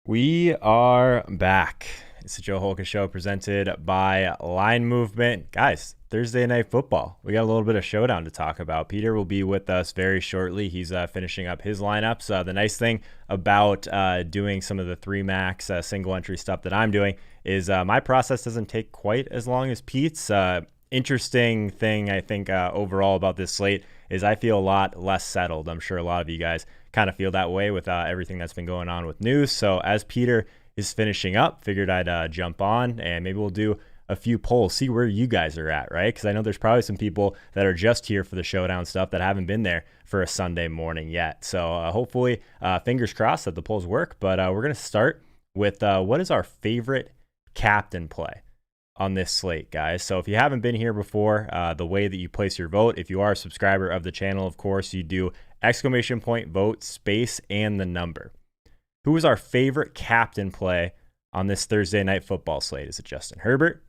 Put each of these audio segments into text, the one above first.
We are back. It's the Joe Holka Show presented by Line Movement. Guys, Thursday Night Football. We got a little bit of showdown to talk about. Peter will be with us very shortly. He's finishing up his lineups. The nice thing about doing some of the 3-max single entry stuff that I'm doing is my process doesn't take quite as long as Pete's. Interesting thing, I think, overall about this slate is I feel a lot less settled. I'm sure a lot of you guys kind of feel that way with everything that's been going on with news. So as Peter is finishing up, figured I'd jump on and maybe we'll do a few polls, see where you guys are at, right? Because I know there's probably some people that are just here for the showdown stuff that haven't been there for a Sunday morning yet. So hopefully, fingers crossed that the polls work. But we're going to start with what is our favorite captain play on this slate, guys. So if you haven't been here before, the way that you place your vote, if you are a subscriber of the channel, of course, you do exclamation point, vote, space, and the number. Who is our favorite captain play on this Thursday Night Football slate? Is it Justin Herbert?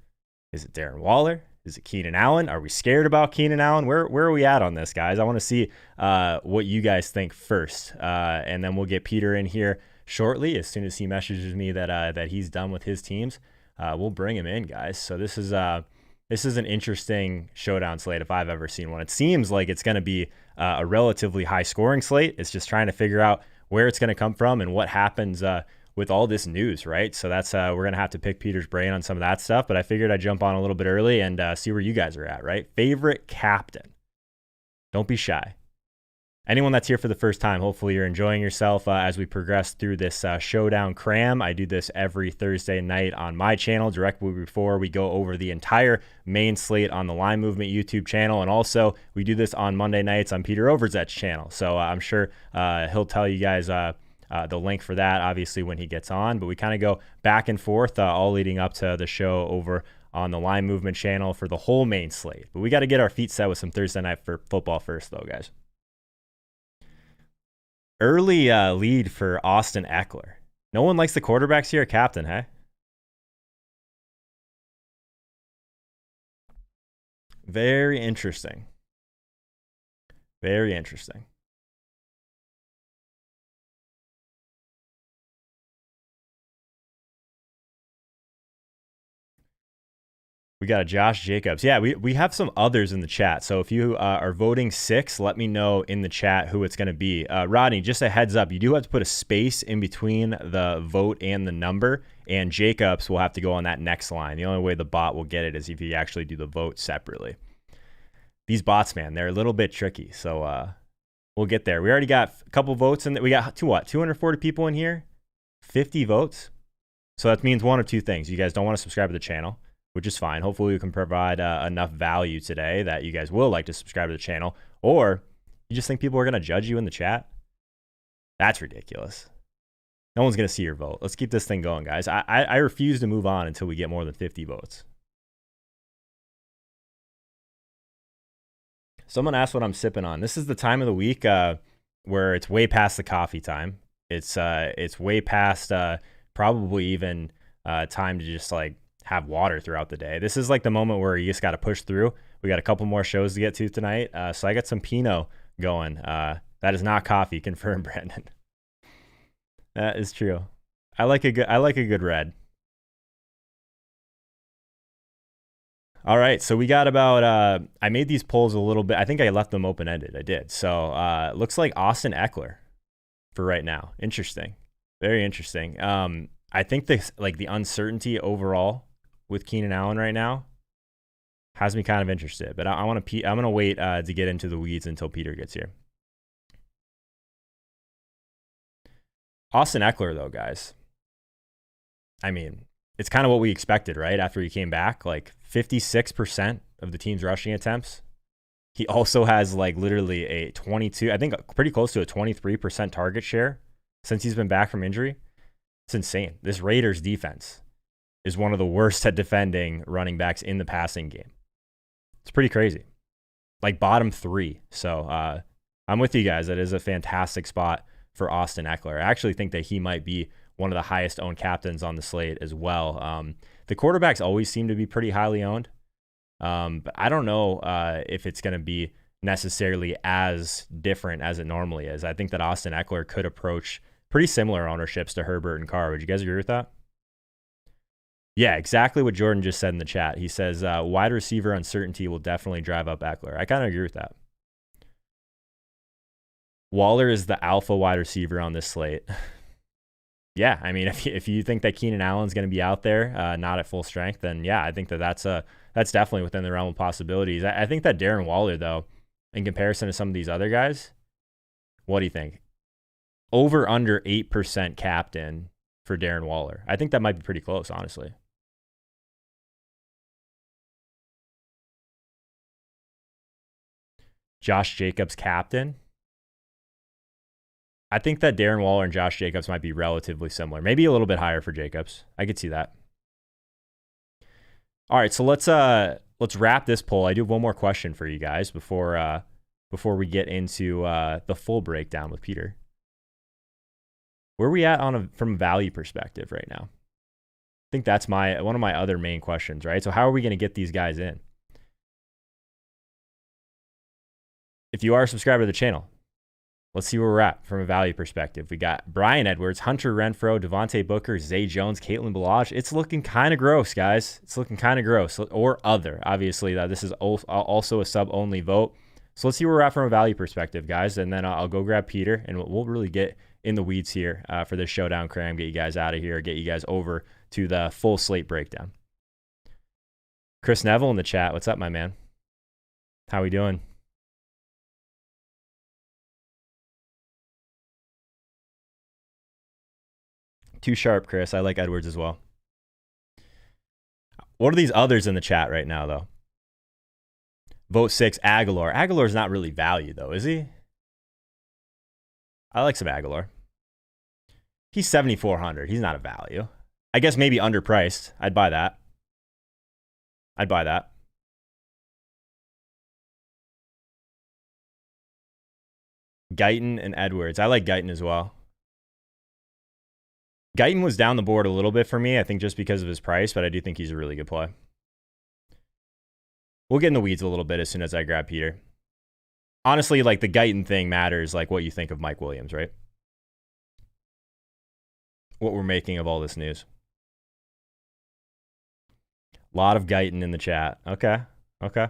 Is it Darren Waller? Is it Keenan Allen? Are we scared about Keenan Allen? Where are we at on this, guys? I want to see what you guys think first, and then we'll get Peter in here shortly. As soon as he messages me that he's done with his teams, we'll bring him in, guys. So this is an interesting showdown slate if I've ever seen one. It seems like it's going to be a relatively high scoring slate. It's just trying to figure out where it's going to come from and what happens with all this news, right? So that's we're going to have to pick Peter's brain on some of that stuff, but I figured I'd jump on a little bit early and see where you guys are at, right? Favorite captain. Don't be shy. Anyone that's here for the first time, hopefully you're enjoying yourself as we progress through this Showdown Cram. I do this every Thursday night on my channel directly before we go over the entire main slate on the Line Movement YouTube channel. And also, we do this on Monday nights on Peter Overzet's channel. So I'm sure he'll tell you guys the link for that, obviously, when he gets on. But we kind of go back and forth all leading up to the show over on the Line Movement channel for the whole main slate. But we got to get our feet set with some Thursday Night Football first, though, guys. Early lead for Austin Eckler. No one likes the quarterbacks here, captain, hey? Very interesting. Very interesting. We got a Josh Jacobs. Yeah, we have some others in the chat. So if you are voting 6, let me know in the chat who it's going to be. Rodney, just a heads up, you do have to put a space in between the vote and the number, and Jacobs will have to go on that next line. The only way the bot will get it is if you actually do the vote separately. These bots, man, they're a little bit tricky. So we'll get there. We already got a couple votes, and we got 240 people in here, 50 votes. So that means one of two things. You guys don't want to subscribe to the channel, which is fine. Hopefully we can provide enough value today that you guys will like to subscribe to the channel. Or you just think people are going to judge you in the chat? That's ridiculous. No one's going to see your vote. Let's keep this thing going, guys. I refuse to move on until we get more than 50 votes. Someone asked what I'm sipping on. This is the time of the week where it's way past the coffee time. It's way past probably even time to just like have water throughout the day. This is like the moment where you just got to push through. We got a couple more shows to get to tonight. So I got some Pinot going. That is not coffee, confirmed, Brandon. That is true. I like a good red. All right, so we got about, I made these polls a little bit. I think I left them open-ended. I did. So looks like Austin Eckler for right now. Interesting. Very interesting. I think this, like the uncertainty overall with Keenan Allen right now has me kind of interested, but I'm going to wait to get into the weeds until Peter gets here. Austin Eckler, though, guys. I mean, it's kind of what we expected, right? After he came back, like 56% of the team's rushing attempts. He also has like literally a 22, I think pretty close to a 23% target share since he's been back from injury. It's insane. This Raiders defense is one of the worst at defending running backs in the passing game. It's pretty crazy. Like bottom 3. So I'm with you guys. That is a fantastic spot for Austin Eckler. I actually think that he might be one of the highest owned captains on the slate as well. The quarterbacks always seem to be pretty highly owned. But I don't know if it's going to be necessarily as different as it normally is. I think that Austin Eckler could approach pretty similar ownerships to Herbert and Carr. Would you guys agree with that? Yeah, exactly what Jordan just said in the chat. He says wide receiver uncertainty will definitely drive up Eckler. I kind of agree with that. Waller is the alpha wide receiver on this slate. Yeah, I mean, if you think that Keenan Allen's going to be out there, not at full strength, then yeah, I think that's definitely within the realm of possibilities. I think that Darren Waller, though, in comparison to some of these other guys, what do you think? Over under 8% captain for Darren Waller. I think that might be pretty close, honestly. Josh Jacobs captain. I think that Darren Waller and Josh Jacobs might be relatively similar. Maybe a little bit higher for Jacobs. I could see that. All right, so let's wrap this poll. I do have one more question for you guys before we get into the full breakdown with Peter. Where are we at from a value perspective right now? I think that's one of my other main questions, right? So how are we going to get these guys in? If you are a subscriber to the channel, let's see where we're at from a value perspective. We got Brian Edwards, Hunter Renfrow, Devontae Booker, Zay Jones, Caitlin Balaj. It's looking kind of gross, guys. It's looking kind of gross. Or other. Obviously, this is also a sub-only vote. So let's see where we're at from a value perspective, guys. And then I'll go grab Peter, and we'll really get in the weeds here for this Showdown Cram, get you guys out of here, get you guys over to the full slate breakdown. Chris Neville in the chat. What's up, my man? How we doing? Too sharp, Chris. I like Edwards as well. What are these others in the chat right now, though? Vote 6, Aguilar. Aguilar's not really value, though, is he? I like some Aguilar. He's 7,400. He's not a value. I guess maybe underpriced. I'd buy that. I'd buy that. Guyton and Edwards. I like Guyton as well. Guyton was down the board a little bit for me, I think just because of his price, but I do think he's a really good play. We'll get in the weeds a little bit as soon as I grab Peter. Honestly, like the Guyton thing matters, like what you think of Mike Williams, right? What we're making of all this news. A lot of Guyton in the chat. Okay. Okay.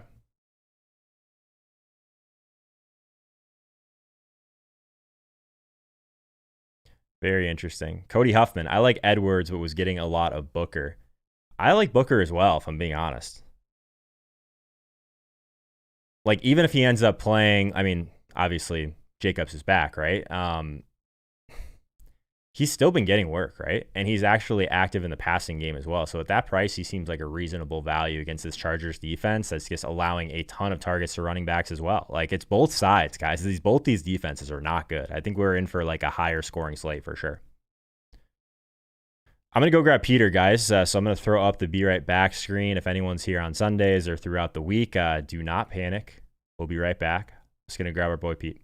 Very interesting. Cody Huffman. I like Edwards, but was getting a lot of Booker. I like Booker as well, if I'm being honest. Like, even if he ends up playing, I mean, obviously, Jacobs is back, right? He's still been getting work, right? And he's actually active in the passing game as well. So at that price, he seems like a reasonable value against this Chargers defense that's just allowing a ton of targets to running backs as well. Like, it's both sides, guys. Both these defenses are not good. I think we're in for like a higher scoring slate for sure. I'm going to go grab Peter, guys. So I'm going to throw up the Be Right Back screen. If anyone's here on Sundays or throughout the week, do not panic. We'll be right back. Just going to grab our boy Pete.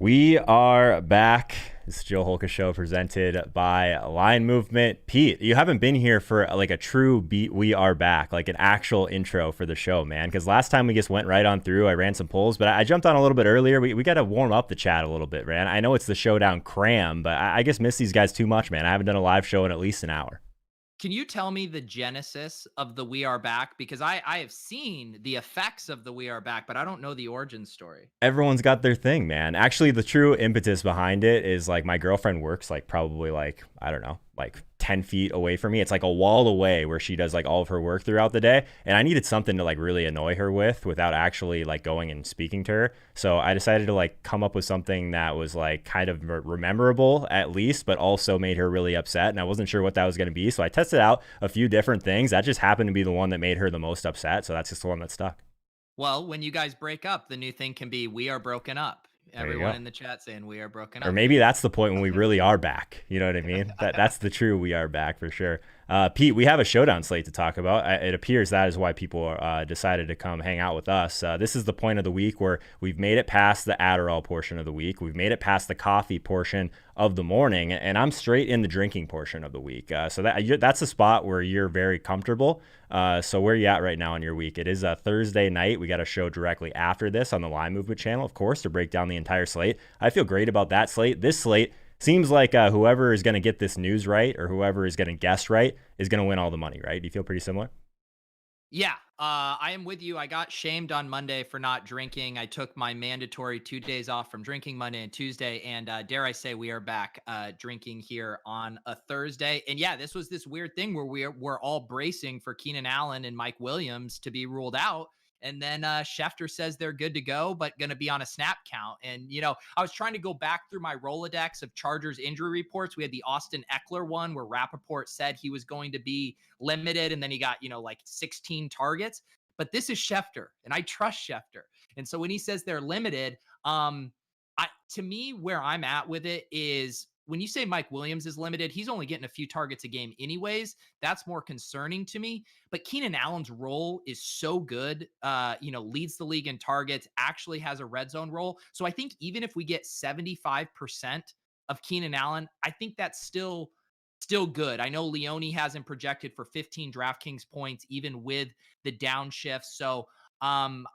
We are back. This is Joe Holka Show presented by Line Movement. Pete, you haven't been here for like a true beat. We are back, like an actual intro for the show, man. Because last time we just went right on through. I ran some polls, but I jumped on a little bit earlier. We got to warm up the chat a little bit, man. I know it's the Showdown Cram, but I just miss these guys too much, man. I haven't done a live show in at least an hour. Can you tell me the genesis of the We Are Back? Because I have seen the effects of the We Are Back, but I don't know the origin story. Everyone's got their thing, man. Actually, the true impetus behind it is like my girlfriend works like probably like, I don't know, like 10 feet away from me. It's like a wall away where she does like all of her work throughout the day. And I needed something to like really annoy her with without actually like going and speaking to her. So I decided to like come up with something that was like kind of rememberable at least, but also made her really upset. And I wasn't sure what that was going to be. So I tested out a few different things. That just happened to be the one that made her the most upset. So that's just the one that stuck. Well, when you guys break up, the new thing can be We Are Broken Up. Everyone in the chat saying We Are Broken Up. Or maybe that's the point when we really are back. You know what I mean? That's the true We Are Back for sure. Pete, we have a showdown slate to talk about. It appears that is why people decided to come hang out with us. This is the point of the week where we've made it past the Adderall portion of the week. We've made it past the coffee portion of the morning, and I'm straight in the drinking portion of the week. So that's a spot where you're very comfortable. So where are you at right now in your week? It is a Thursday night. We got a show directly after this on the Line Movement channel, of course, to break down the entire slate. I feel great about that slate. This slate seems like whoever is going to get this news right or whoever is going to guess right is going to win all the money, right? Do you feel pretty similar? Yeah, I am with you. I got shamed on Monday for not drinking. I took my mandatory 2 days off from drinking Monday and Tuesday. And dare I say, we are back drinking here on a Thursday. And yeah, this was this weird thing where we're all bracing for Keenan Allen and Mike Williams to be ruled out. And then Schefter says they're good to go, but going to be on a snap count. And, you know, I was trying to go back through my Rolodex of Chargers injury reports. We had the Austin Eckler one where Rappaport said he was going to be limited. And then he got, like 16 targets. But this is Schefter, and I trust Schefter. And so when he says they're limited, to me, where I'm at with it is when you say Mike Williams is limited, he's only getting a few targets a game anyways. That's more concerning to me. But Keenan Allen's role is so good, leads the league in targets, actually has a red zone role. So I think even if we get 75% of Keenan Allen, I think that's still good. I know Leone has him projected for 15 DraftKings points, even with the downshift. So I'm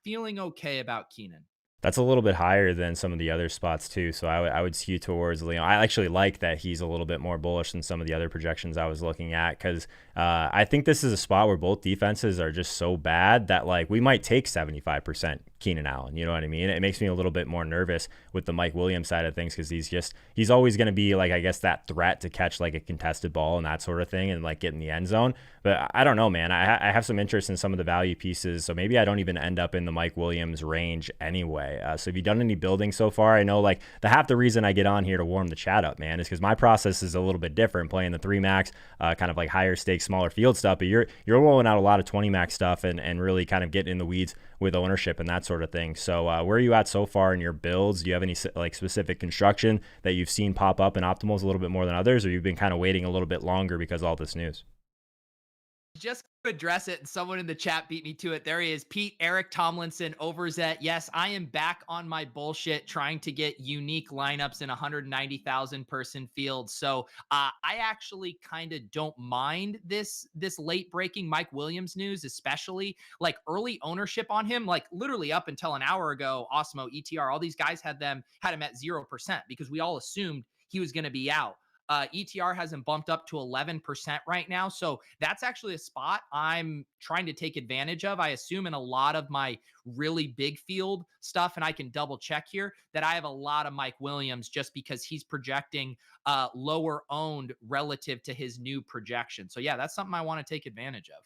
feeling okay about Keenan. That's a little bit higher than some of the other spots too. So I would skew towards Leon. I actually like that he's a little bit more bullish than some of the other projections I was looking at because I think this is a spot where both defenses are just so bad that like we might take 75% Keenan Allen. You know what I mean? It makes me a little bit more nervous with the Mike Williams side of things because he's always going to be like, I guess, that threat to catch like a contested ball and that sort of thing and like get in the end zone. But I don't know, man. I have some interest in some of the value pieces. So maybe I don't even end up in the Mike Williams range anyway. So have you done any building so far? I know like half the reason I get on here to warm the chat up, man, is because my process is a little bit different, playing the 3 max, kind of like higher stakes, smaller field stuff. But you're rolling out a lot of 20 max stuff and really kind of getting in the weeds with ownership and that sort of thing. So where are you at so far in your builds? Do you have any like specific construction that you've seen pop up in optimals a little bit more than others, or you've been kind of waiting a little bit longer because of all this news? Just to address it, and someone in the chat beat me to it. There he is, Pete Eric Tomlinson Overzet. Yes, I am back on my bullshit trying to get unique lineups in 190,000 person field. So I actually kind of don't mind this late breaking Mike Williams news, especially like early ownership on him. Like literally up until an hour ago, Osmo, ETR, all these guys had him at 0% because we all assumed he was going to be out. ETR has him bumped up to 11% right now. So that's actually a spot I'm trying to take advantage of. I assume in a lot of my really big field stuff, and I can double check here, that I have a lot of Mike Williams just because he's projecting lower owned relative to his new projection. So yeah, that's something I want to take advantage of.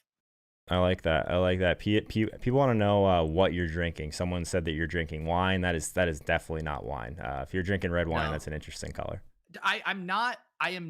I like that. People want to know what you're drinking. Someone said that you're drinking wine. That is definitely not wine. If you're drinking red wine, That's an interesting color. I am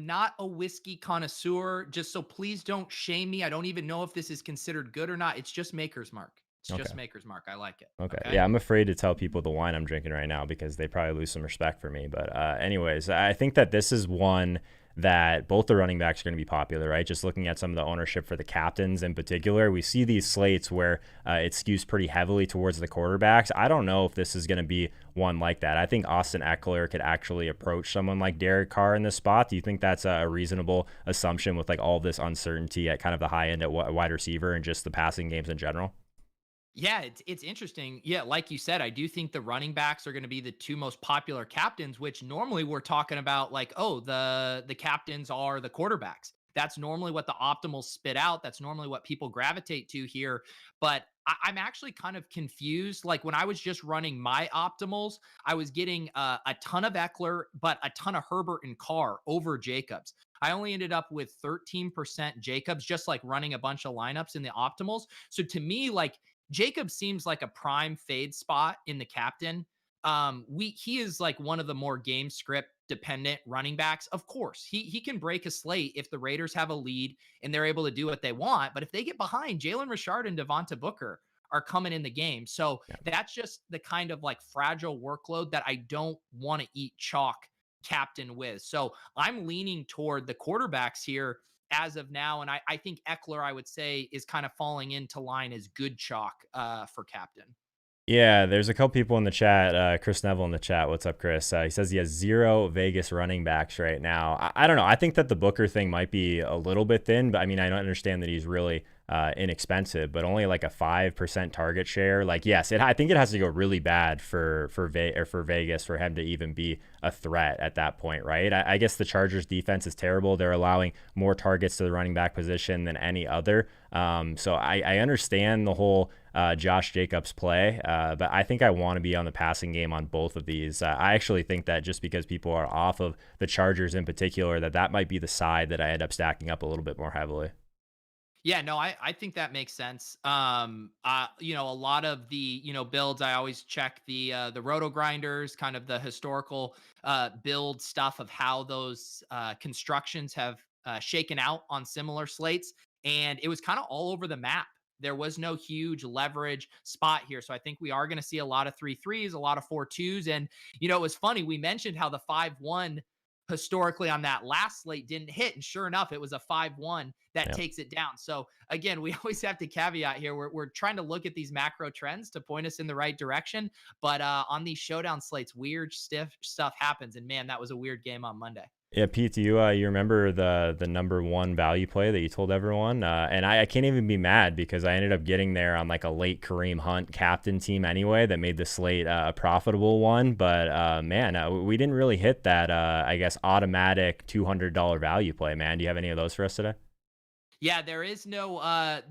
not a whiskey connoisseur, just so please don't shame me. I don't even know if this is considered good or not. It's just Maker's Mark. Just Maker's Mark. I like it. Okay. Yeah, I'm afraid to tell people the wine I'm drinking right now because they probably lose some respect for me. But anyways, I think that this is one that both the running backs are going to be popular, right? Just looking at some of the ownership for the captains in particular, we see these slates where it skews pretty heavily towards the quarterbacks. I don't know if this is going to be one like that. I think Austin Eckler could actually approach someone like Derek Carr in this spot. Do you think that's a reasonable assumption with like all this uncertainty at kind of the high end at wide receiver and just the passing games in general? Yeah, it's interesting. Yeah, like you said, I do think the running backs are going to be the two most popular captains, which normally we're talking about like, oh, the captains are the quarterbacks. That's normally what the optimals spit out. That's normally what people gravitate to here. But I'm actually kind of confused. Like when I was just running my optimals, I was getting a ton of Eckler, but a ton of Herbert and Carr over Jacobs. I only ended up with 13% Jacobs, just like running a bunch of lineups in the optimals. So to me, like Jacob seems like a prime fade spot in the captain. He is like one of the more game script dependent running backs. Of course, he can break a slate if the Raiders have a lead and they're able to do what they want. But if they get behind, Jalen Richard and Devonta Booker are coming in the game. So Yeah. that's just the kind of like fragile workload that I don't want to eat chalk captain with. So I'm leaning toward the quarterbacks here as of now. And I think Eckler, I would say, is kind of falling into line as good chalk for captain. Yeah, there's a couple people in the chat. Chris Neville in the chat. What's up, Chris? He says he has 0 Vegas running backs right now. I don't know. I think that the Booker thing might be a little bit thin, but I mean, I don't understand that he's really inexpensive, but only like a 5% target share. Like, yes, I think it has to go really bad for Vegas for him to even be a threat at that point, right? I guess the Chargers defense is terrible. They're allowing more targets to the running back position than any other. So I understand the whole Josh Jacobs play, but I think I want to be on the passing game on both of these. I actually think that just because people are off of the Chargers in particular, that might be the side that I end up stacking up a little bit more heavily. Yeah, no, I think that makes sense. A lot of the, builds, I always check the roto grinders, kind of the historical build stuff of how those constructions have shaken out on similar slates. And it was kind of all over the map. There was no huge leverage spot here. So I think we are going to see a lot of 3-3s, a lot of 4-2s. And, it was funny. We mentioned how the 5-1 historically on that last slate didn't hit. And sure enough, it was a 5-1 that Yeah. takes it down. So again, we always have to caveat here. We're trying to look at these macro trends to point us in the right direction. But on these showdown slates, weird stiff stuff happens. And man, that was a weird game on Monday. Yeah, Pete, do you remember the number one value play that you told everyone? And I can't even be mad because I ended up getting there on like a late Kareem Hunt captain team anyway that made the slate a profitable one. But man, we didn't really hit that I guess automatic $200 value play. Man, do you have any of those for us today? Yeah, there is no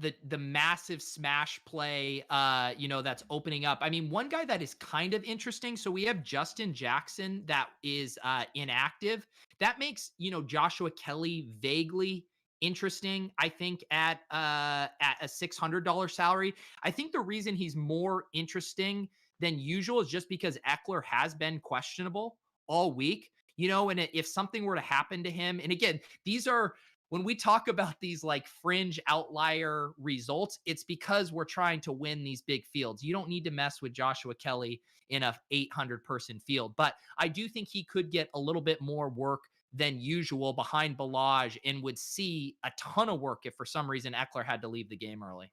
the massive smash play that's opening up. I mean, one guy that is kind of interesting. So we have Justin Jackson that is inactive. That makes, Joshua Kelly vaguely interesting, I think, at a $600 salary. I think the reason he's more interesting than usual is just because Eckler has been questionable all week. And if something were to happen to him, and again, these are when we talk about these like fringe outlier results, it's because we're trying to win these big fields. You don't need to mess with Joshua Kelly in a 800 person field, but I do think he could get a little bit more work than usual behind Balaj and would see a ton of work if for some reason Eckler had to leave the game early.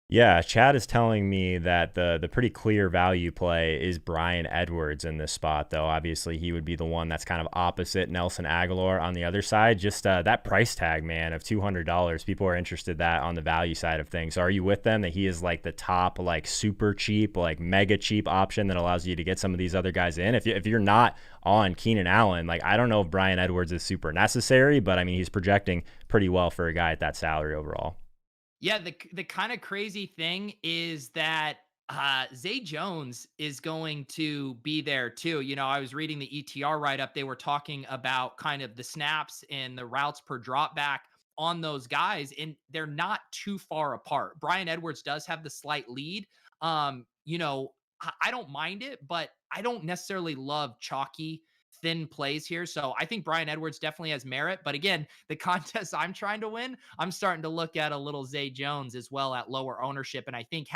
Yeah, Chad is telling me that the pretty clear value play is Brian Edwards in this spot, though. Obviously, he would be the one that's kind of opposite Nelson Aguilar on the other side. Just that price tag, man, of $200. People are interested that on the value side of things. So are you with them that he is like the top, like super cheap, like mega cheap option that allows you to get some of these other guys in? If you're not on Keenan Allen, like I don't know if Brian Edwards is super necessary, but I mean he's projecting pretty well for a guy at that salary overall. Yeah, the kind of crazy thing is that Zay Jones is going to be there too. I was reading the ETR write up. They were talking about kind of the snaps and the routes per drop back on those guys, and they're not too far apart. Brian Edwards does have the slight lead. I don't mind it, but I don't necessarily love chalky thin plays here. So I think Brian Edwards definitely has merit. But again, the contest I'm trying to win, I'm starting to look at a little Zay Jones as well at lower ownership. And I think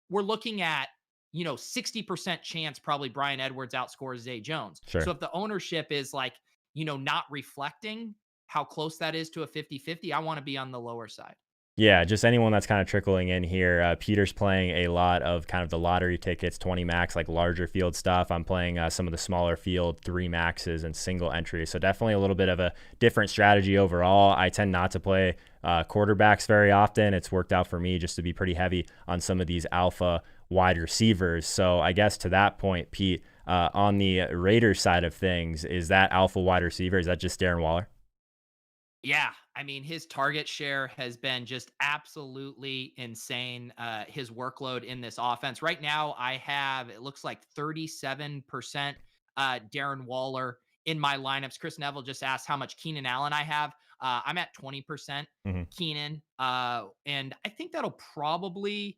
we're looking at, 60% chance probably Brian Edwards outscores Zay Jones. Sure. So if the ownership is like not reflecting how close that is to a 50-50, I want to be on the lower side. Yeah, just anyone that's kind of trickling in here. Peter's playing a lot of kind of the lottery tickets, 20 max, like larger field stuff. I'm playing some of the smaller field, 3 maxes and single entry. So definitely a little bit of a different strategy overall. I tend not to play quarterbacks very often. It's worked out for me just to be pretty heavy on some of these alpha wide receivers. So I guess to that point, Pete, on the Raiders side of things, is that alpha wide receiver? Is that just Darren Waller? Yeah, I mean, his target share has been just absolutely insane. His workload in this offense right now, I have it looks like 37% Darren Waller in my lineups. Chris Neville just asked how much Keenan Allen I have. I'm at 20% Mm-hmm. Keenan, and I think that'll probably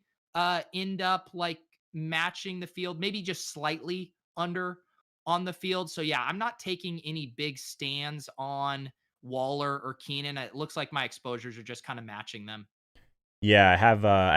end up like matching the field, maybe just slightly under on the field. So yeah, I'm not taking any big stands on Waller or Keenan. It looks like my exposures are just kind of matching them. Yeah, I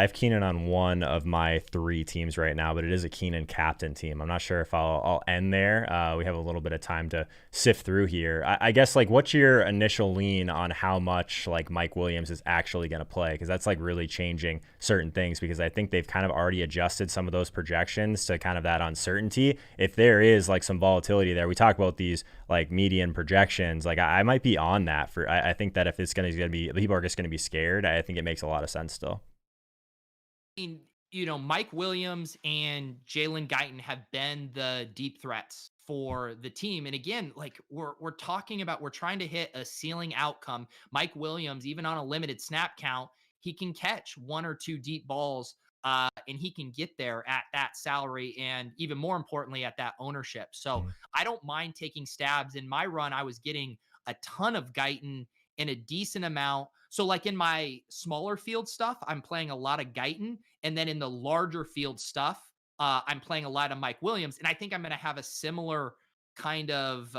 have Keenan on one of my 3 teams right now, but it is a Keenan captain team. I'm not sure if I'll end there. We have a little bit of time to sift through here. I guess like what's your initial lean on how much like Mike Williams is actually going to play? Because that's like really changing certain things because I think they've kind of already adjusted some of those projections to kind of that uncertainty. If there is like some volatility there, we talk about these like median projections. Like I might be on that for. I think that if it's going to be people are just going to be scared. I think it makes a lot of sense still. I mean, Mike Williams and Jalen Guyton have been the deep threats for the team. And again, like we're talking about, we're trying to hit a ceiling outcome. Mike Williams, even on a limited snap count, he can catch 1 or 2 deep balls, and he can get there at that salary, and even more importantly, at that ownership. So I don't mind taking stabs. In my run, I was getting a ton of Guyton in a decent amount. So like in my smaller field stuff, I'm playing a lot of Guyton. And then in the larger field stuff, I'm playing a lot of Mike Williams. And I think I'm going to have a similar kind of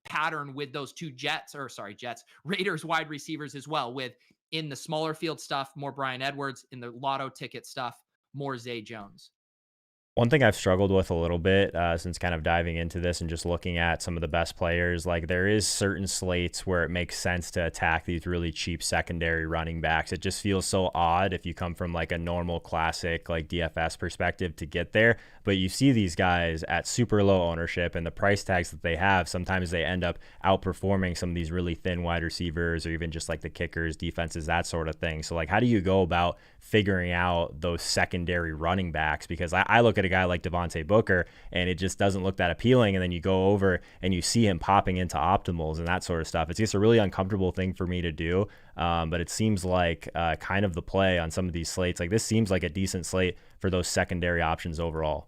pattern with those 2 Raiders wide receivers as well, with in the smaller field stuff, more Bryan Edwards, in the lotto ticket stuff, more Zay Jones. One thing I've struggled with a little bit since kind of diving into this and just looking at some of the best players, like there is certain slates where it makes sense to attack these really cheap secondary running backs. It just feels so odd if you come from like a normal classic like DFS perspective to get there. But you see these guys at super low ownership and the price tags that they have, sometimes they end up outperforming some of these really thin wide receivers or even just like the kickers, defenses, that sort of thing. So like how do you go about figuring out those secondary running backs? Because I look at a guy like Devontae Booker and it just doesn't look that appealing, and then you go over and you see him popping into optimals and that sort of stuff. It's just a really uncomfortable thing for me to do, but it seems like kind of the play on some of these slates. Like this seems like a decent slate for those secondary options overall.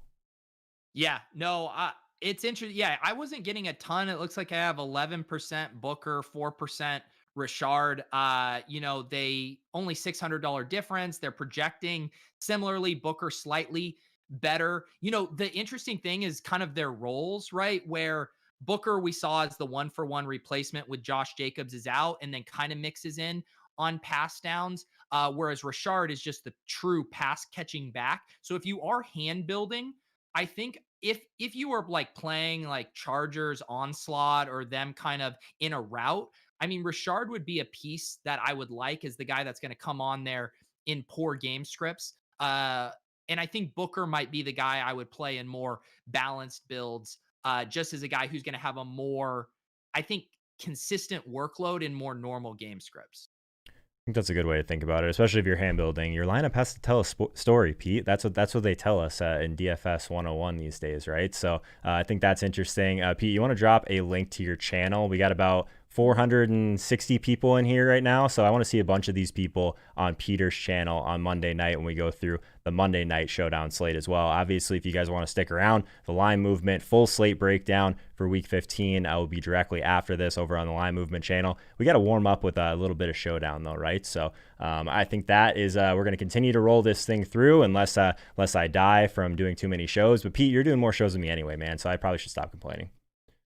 Yeah, no, it's interesting. Yeah, I wasn't getting a ton. It looks like I have 11% Booker, 4% Richard. They only $600 difference. They're projecting similarly, Booker slightly better. The interesting thing is kind of their roles, right? Where Booker we saw as the 1-for-1 replacement with Josh Jacobs is out and then kind of mixes in on pass downs. Whereas Richard is just the true pass catching back. So if you are hand building, I think if you were like playing like Chargers onslaught or them kind of in a route, I mean, Richard would be a piece that I would like as the guy that's going to come on there in poor game scripts. And I think Booker might be the guy I would play in more balanced builds, just as a guy who's going to have a more, I think, consistent workload in more normal game scripts. I think that's a good way to think about it, especially if you're hand building. Your lineup has to tell a story, Pete. That's what they tell us in DFS 101 these days, right? So I think that's interesting. Pete, you want to drop a link to your channel? We got about 460 people in here right now, so I want to see a bunch of these people on Peter's channel on Monday night when we go through the Monday night showdown slate as well. Obviously, if you guys want to stick around, the line movement full slate breakdown for week 15 will be directly after this over on the line movement channel. We got to warm up with a little bit of showdown though, right? So I think that is we're going to continue to roll this thing through unless I die from doing too many shows. But Pete, you're doing more shows than me anyway, man, so I probably should stop complaining.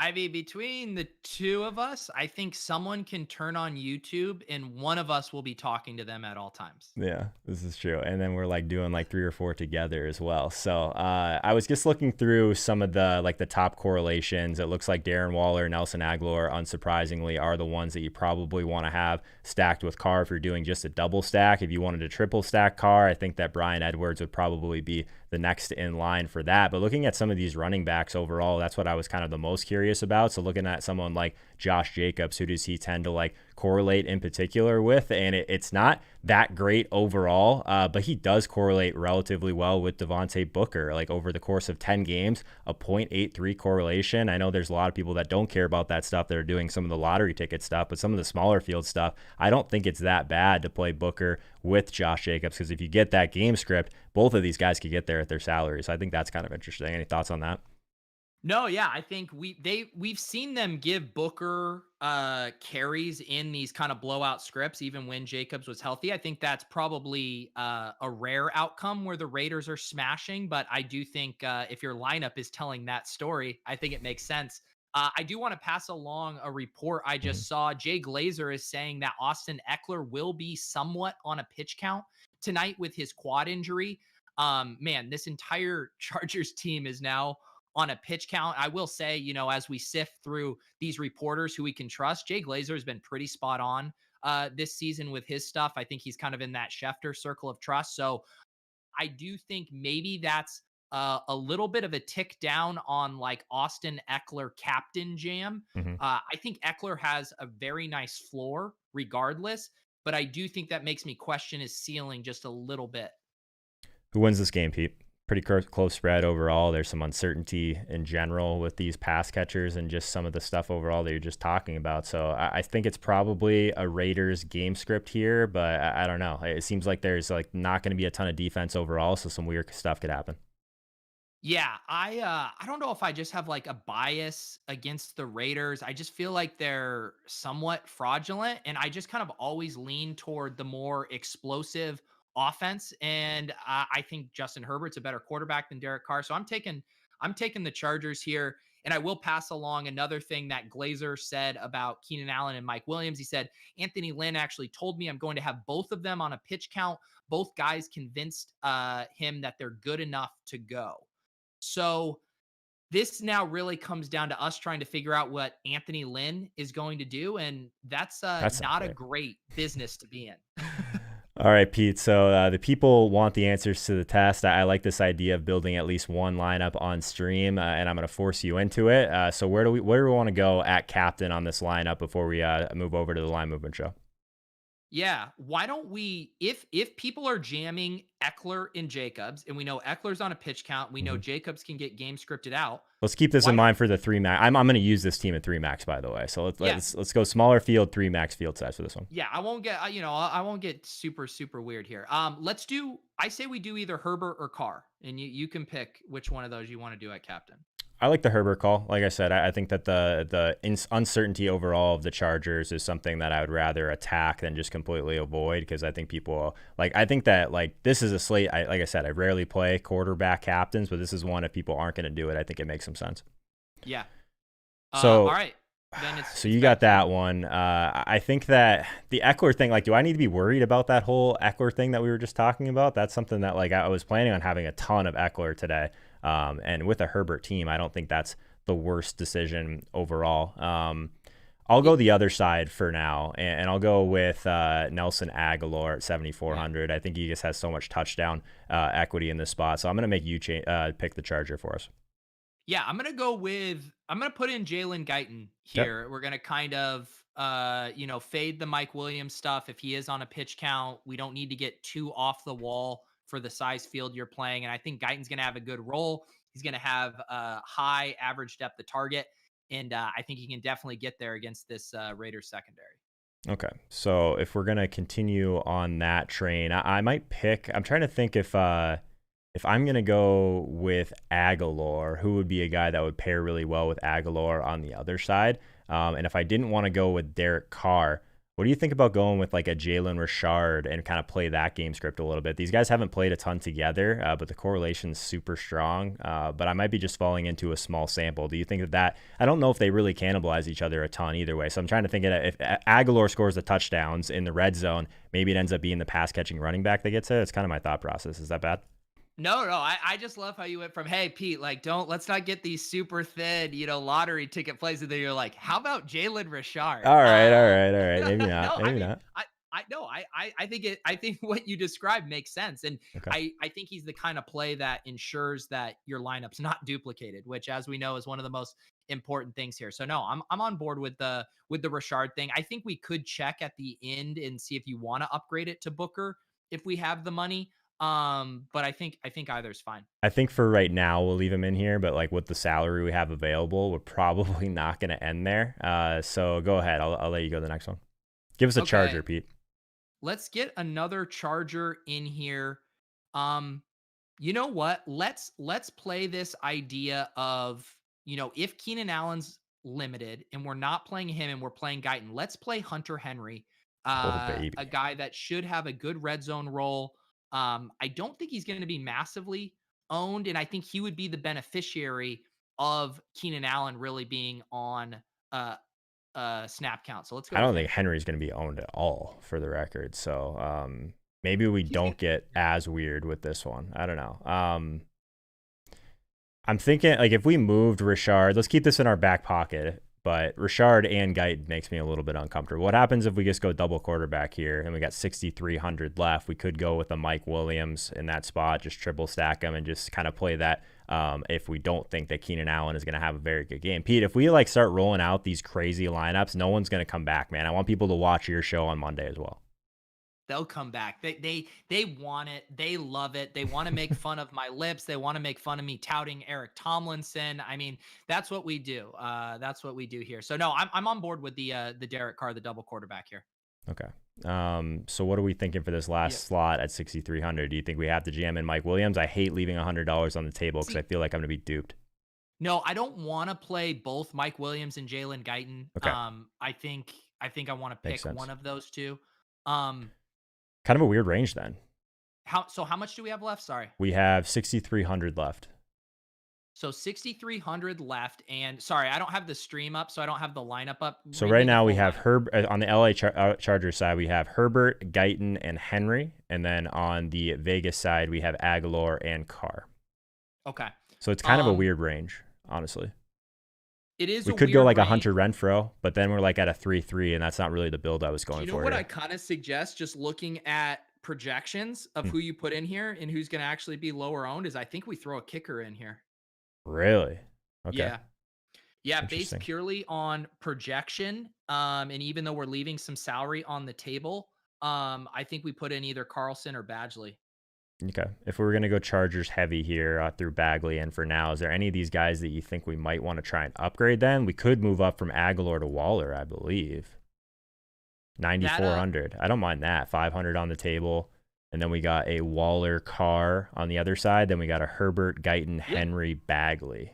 I mean, between the two of us, I think someone can turn on YouTube and one of us will be talking to them at all times. Yeah, this is true. And then we're like doing like 3 or 4 together as well. So I was just looking through some of the like the top correlations. It looks like Darren Waller, Nelson Aguilar, unsurprisingly, are the ones that you probably want to have stacked with Carr if you're doing just a double stack. If you wanted a triple stack Carr, I think that Bryan Edwards would probably be the next in line for that. But looking at some of these running backs overall, that's what I was kind of the most curious about. So looking at someone like Josh Jacobs, who does he tend to like correlate in particular with? And it's not that great overall, but he does correlate relatively well with Devontae Booker. Like over the course of 10 games, a 0.83 correlation. I know there's a lot of people that don't care about that stuff that are doing some of the lottery ticket stuff, but some of the smaller field stuff, I don't think it's that bad to play Booker with Josh Jacobs, because if you get that game script, both of these guys could get there at their salary. So I think that's kind of interesting. Any thoughts on that? No, yeah, I think we've seen them give Booker carries in these kind of blowout scripts, even when Jacobs was healthy. I think that's probably a rare outcome where the Raiders are smashing, but I do think if your lineup is telling that story, I think it makes sense. I do want to pass along a report I Mhm. just saw. Jay Glazer is saying that Austin Eckler will be somewhat on a pitch count tonight with his quad injury. Man, this entire Chargers team is now on a pitch count. I will say, as we sift through these reporters who we can trust, Jay Glazer has been pretty spot on this season with his stuff. I think he's kind of in that Schefter circle of trust. So I do think maybe that's a little bit of a tick down on like Austin Eckler captain jam. Mhm. I think Eckler has a very nice floor regardless, but I do think that makes me question his ceiling just a little bit. Who wins this game, Pete? Pretty close spread overall. There's some uncertainty in general with these pass catchers and just some of the stuff overall that you're just talking about. So I think it's probably a Raiders game script here, but I don't know. It seems like there's like not going to be a ton of defense overall, so some weird stuff could happen. Yeah, I don't know if I just have like a bias against the Raiders. I just feel like they're somewhat fraudulent, and I just kind of always lean toward the more explosive offense. And I think Justin Herbert's a better quarterback than Derek Carr, so I'm taking the Chargers here. And I will pass along another thing that Glazer said about Keenan Allen and Mike Williams. He said Anthony Lynn actually told me I'm going to have both of them on a pitch count. Both guys convinced him that they're good enough to go. So this now really comes down to us trying to figure out what Anthony Lynn is going to do. And that's That's not not a great. great business to be in. All right, Pete. So the people want the answers to the test. I like this idea of building at least one lineup on stream, and I'm going to force you into it. So where do we want to go at captain on this lineup before we move over to the line movement show? Yeah. Why don't we, if people are jamming Eckler and Jacobs, and we know Eckler's on a pitch count, we know Mhm. Jacobs can get game scripted out. Let's keep this in Why don't mind for the 3 max. I'm going to use this team at 3 max, by the way. So yeah. let's go smaller field, 3 max field size for this one. Yeah, I won't get I won't get super weird here. Let's do I say we do either Herbert or Carr, and you can pick which one of those you want to do at captain. I like the Herbert call. Like I said, I think that the uncertainty overall of the Chargers is something that I would rather attack than just completely avoid, because I think people like, I think that like this is a slate. Like I said, I rarely play quarterback captains, but this is one, if people aren't going to do it, I think it makes some sense. Yeah. So All right. Then so you got that one. I think that the Eckler thing, like, do I need to be worried about that whole Eckler thing that we were just talking about? That's something that like I was planning on having a ton of Eckler today. And with a Herbert team, I don't think that's the worst decision overall. I'll go the other side for now, and I'll go with Nelson Aguilar at 7,400. I think he just has so much touchdown equity in this spot. So I'm going to make you pick the Charger for us. Yeah, I'm gonna put in Jalen Guyton here. Yep. We're gonna kind of fade the Mike Williams stuff. If he is on a pitch count, we don't need to get too off the wall for the size field you're playing. And I think Guyton's gonna have a good role. He's gonna have a high average depth of target. And I think he can definitely get there against this Raiders secondary. Okay, so if we're gonna continue on that train, I might pick. I'm trying to think if I'm going to go with Aguilar, who would be a guy that would pair really well with Aguilar on the other side. And if I didn't want to go with Derek Carr, What do you think about going with like a Jalen Richard and kind of play that game script a little bit? These guys haven't played a ton together, but the correlation's super strong. But I might be just falling into a small sample. Do you think that I don't know if they really cannibalize each other a ton either way. So I'm trying to think of if Aguilar scores the touchdowns in the red zone, maybe it ends up being the pass catching running back that gets it. It's kind of my thought process. Is that bad? No, I just love how you went from, hey, Pete, like, let's not get these super thin, lottery ticket plays. And then you're like, how about Jalen Richard? All right. Maybe not. No, I Maybe mean, not. I think what you described makes sense. And Okay. I think he's the kind of play that ensures that your lineup's not duplicated, which, as we know, is one of the most important things here. So no, I'm on board with the Richard thing. I think we could check at the end and see if you want to upgrade it to Booker if we have the money. But I think either's fine. I think for right now we'll leave him in here, but like with the salary we have available, we're probably not going to end there. So go ahead. I'll let you go to the next one. Give us a Charger, Pete. Let's get another Charger in here. You know what? Let's play this idea of, if Keenan Allen's limited and we're not playing him and we're playing Guyton, let's play Hunter Henry, Baby. a guy that should have a good red zone role. I don't think he's going to be massively owned, and I think he would be the beneficiary of Keenan Allen really being on snap count. So let's go. I don't think Henry's going to be owned at all, for the record. So maybe we don't get as weird with this one. I don't know. I'm thinking like if we moved Richard, let's keep this in our back pocket. But Richard and Guyton makes me a little bit uncomfortable. What happens if we just go double quarterback here and we got 6,300 left? We could go with a Mike Williams in that spot, just triple stack him and just kind of play that if we don't think that Keenan Allen is going to have a very good game. Pete, if we like start rolling out these crazy lineups, no one's going to come back, man. I want people to watch your show on Monday as well. They'll come back. They want it. They love it. They want to make fun of my lips. They want to make fun of me touting Eric Tomlinson. I mean, that's what we do. That's what we do here. So no, I'm on board with the Derek Carr, the double quarterback here. Okay. So what are we thinking for this last slot at 6,300? Do you think we have to jam in Mike Williams? I hate leaving $100 on the table because I feel like I'm going to be duped. No, I don't want to play both Mike Williams and Jalen Guyton. Okay. I think I want to pick one of those two. Kind of a weird range then. How much do we have left? Sorry. We have 6,300 left. So 6,300 left. And sorry, I don't have the stream up, so I don't have the lineup up. So right now we have on the LA Chargers side, we have Herbert, Guyton, and Henry. And then on the Vegas side, we have Aguilar and Carr. Okay. So it's kind of a weird range, honestly. It is. We could go like a Hunter Renfro, but then we're like at a 3-3, and that's not really the build I was going for. You know what I kind of suggest, just looking at projections of who you put in here and who's going to actually be lower owned, is I think we throw a kicker in here. Really? Okay. Yeah. Based purely on projection, and even though we're leaving some salary on the table, I think we put in either Carlson or Badgley. Okay. If we were going to go Chargers heavy here through Bagley and for now, is there any of these guys that you think we might want to try and upgrade then? We could move up from Aguilar to Waller, I believe. 9,400. I don't mind that. 500 on the table. And then we got a Waller Carr on the other side. Then we got a Herbert, Guyton, Henry, Bagley.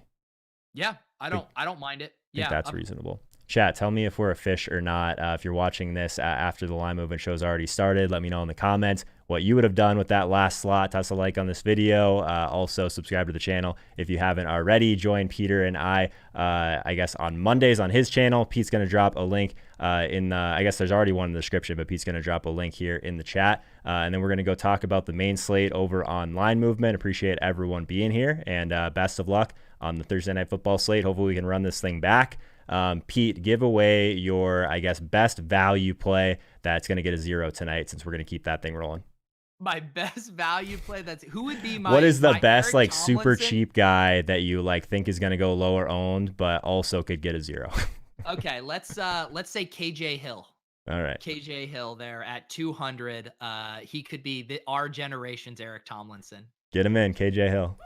Yeah, I don't mind it. I think that's reasonable. Chat, tell me if we're a fish or not. If you're watching this after the line movement show's already started, let me know in the comments what you would have done with that last slot. Toss a like on this video. Also, subscribe to the channel if you haven't already. Join Peter and I guess, on Mondays on his channel. Pete's going to drop a link I guess there's already one in the description, but Pete's going to drop a link here in the chat. And then we're going to go talk about the main slate over on Line Movement. Appreciate everyone being here, and best of luck on the Thursday Night Football slate. Hopefully we can run this thing back. Pete, give away your, I guess, best value play that's going to get a 0 tonight, since we're going to keep that thing rolling. My best value play, who would be my... What is the best, Eric like, Tomlinson? super cheap guy that you, like, think is going to go lower owned, but also could get a 0? Okay, let's say KJ Hill. All right. KJ Hill there at 200. He could be our generation's Eric Tomlinson. Get him in, KJ Hill.